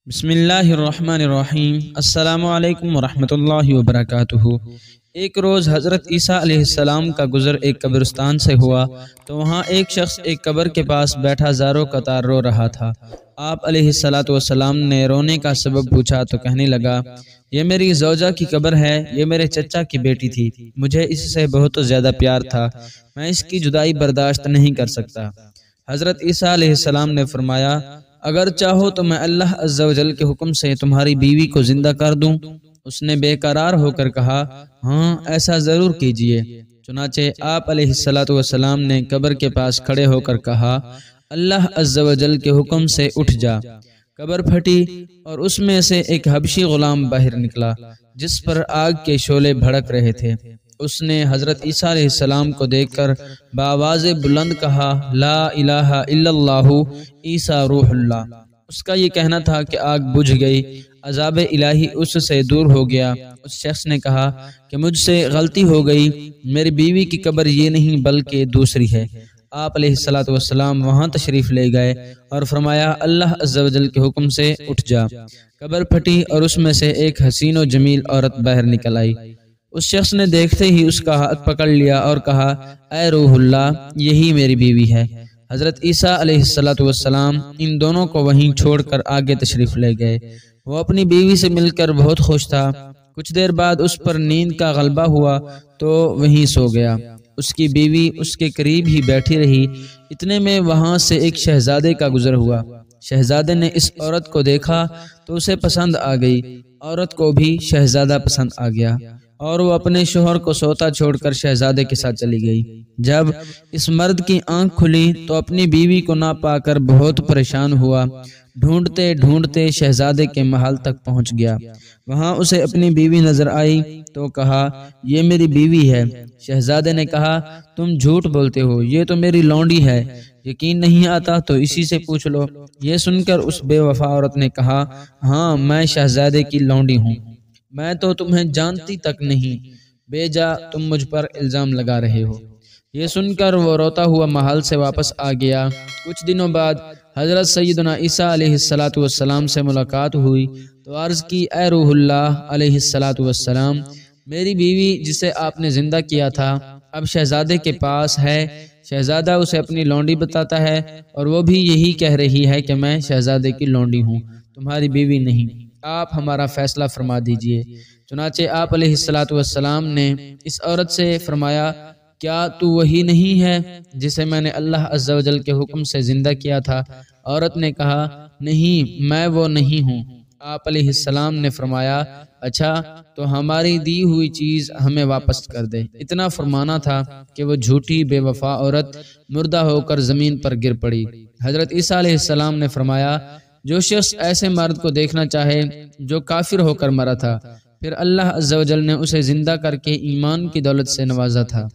بسم اللہ الرحمن الرحیم۔ السلام علیکم ورحمۃ اللہ وبرکاتہ۔ ایک روز حضرت عیسیٰ علیہ السلام کا گزر ایک قبرستان سے ہوا تو وہاں ایک شخص ایک قبر کے پاس بیٹھا زاروں قطار رو رہا تھا۔ آپ علیہ السلام نے رونے کا سبب پوچھا تو کہنے لگا، یہ میری زوجہ کی قبر ہے، یہ میرے چچا کی بیٹی تھی، مجھے اس سے بہت زیادہ پیار تھا، میں اس کی جدائی برداشت نہیں کر سکتا۔ حضرت عیسیٰ علیہ السلام نے فرمایا، اگر چاہو تو میں اللہ عز و جل کے حکم سے تمہاری بیوی کو زندہ کر دوں۔ اس نے بے قرار ہو کر کہا، ہاں ایسا ضرور کیجئے۔ چنانچہ آپ علیہ السلام نے قبر کے پاس کھڑے ہو کر کہا، اللہ عز و جل کے حکم سے اٹھ جا۔ قبر پھٹی اور اس میں سے ایک حبشی غلام باہر نکلا جس پر آگ کے شعلے بھڑک رہے تھے۔ اس نے حضرت عیسیٰ علیہ السلام کو دیکھ کر بآواز بلند کہا، لا الہ الا اللہ عیسیٰ روح اللہ۔ اس کا یہ کہنا تھا کہ آگ بجھ گئی، عذاب الہی اس سے دور ہو گیا۔ اس شخص نے کہا کہ مجھ سے غلطی ہو گئی، میری بیوی کی قبر یہ نہیں بلکہ دوسری ہے۔ آپ علیہ السلام وہاں تشریف لے گئے اور فرمایا، اللہ عز و جل کے حکم سے اٹھ جا۔ قبر پھٹی اور اس میں سے ایک حسین و جمیل عورت باہر نکل آئی۔ اس شخص نے دیکھتے ہی اس کا ہاتھ پکڑ لیا اور کہا، اے روح اللہ، یہی میری بیوی ہے۔ حضرت عیسیٰ علیہ السلام ان دونوں کو وہیں چھوڑ کر آگے تشریف لے گئے۔ وہ اپنی بیوی سے مل کر بہت خوش تھا۔ کچھ دیر بعد اس پر نیند کا غلبہ ہوا تو وہیں سو گیا۔ اس کی بیوی اس کے قریب ہی بیٹھی رہی۔ اتنے میں وہاں سے ایک شہزادے کا گزر ہوا۔ شہزادے نے اس عورت کو دیکھا تو اسے پسند آ گئی۔ عورت کو بھی شہزادہ پسند آ گیا اور وہ اپنے شوہر کو سوتا چھوڑ کر شہزادے کے ساتھ چلی گئی۔ جب اس مرد کی آنکھ کھلی تو اپنی بیوی کو نہ پا کر بہت پریشان ہوا۔ ڈھونڈتے ڈھونڈتے شہزادے کے محل تک پہنچ گیا۔ وہاں اسے اپنی بیوی نظر آئی تو کہا، یہ میری بیوی ہے۔ شہزادے نے کہا، تم جھوٹ بولتے ہو، یہ تو میری لونڈی ہے، یقین نہیں آتا تو اسی سے پوچھ لو۔ یہ سن کر اس بے وفا عورت نے کہا، ہاں میں شہزادے کی لونڈی ہوں، میں تو تمہیں جانتی تک نہیں، بے جا تم مجھ پر الزام لگا رہے ہو۔ یہ سن کر وہ روتا ہوا محل سے واپس آ گیا۔ کچھ دنوں بعد حضرت سیدنا عیسیٰ علیہ السلام سے ملاقات ہوئی تو عرض کی، اے روح اللہ علیہ السلام، میری بیوی جسے آپ نے زندہ کیا تھا اب شہزادے کے پاس ہے۔ شہزادہ اسے اپنی لونڈی بتاتا ہے اور وہ بھی یہی کہہ رہی ہے کہ میں شہزادے کی لونڈی ہوں، تمہاری بیوی نہیں، آپ ہمارا فیصلہ فرما دیجئے۔ چنانچہ آپ علیہ السلام نے اس عورت سے فرمایا، کیا تو وہی نہیں ہے جسے میں نے اللہ عز و جل کے حکم سے زندہ کیا تھا؟ عورت نے کہا، نہیں میں وہ نہیں ہوں۔ آپ علیہ السلام نے فرمایا، اچھا تو ہماری دی ہوئی چیز ہمیں واپس کر دے۔ اتنا فرمانا تھا کہ وہ جھوٹی بے وفا عورت مردہ ہو کر زمین پر گر پڑی۔ حضرت عیسیٰ علیہ السلام نے فرمایا، جو شخص ایسے مرد کو دیکھنا چاہے جو کافر ہو کر مرا تھا، پھر اللہ عز و جل نے اسے زندہ کر کے ایمان کی دولت سے نوازا تھا،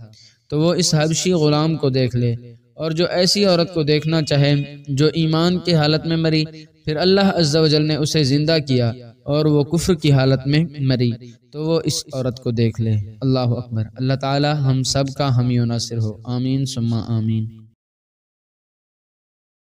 تو وہ اس حبشی غلام کو دیکھ لے۔ اور جو ایسی عورت کو دیکھنا چاہے جو ایمان کی حالت میں مری، پھر اللہ عز و جل نے اسے زندہ کیا اور وہ کفر کی حالت میں مری، تو وہ اس عورت کو دیکھ لے۔ اللہ اکبر۔ اللہ تعالی ہم سب کا حامی و ناصر ہو، آمین ثم آمین۔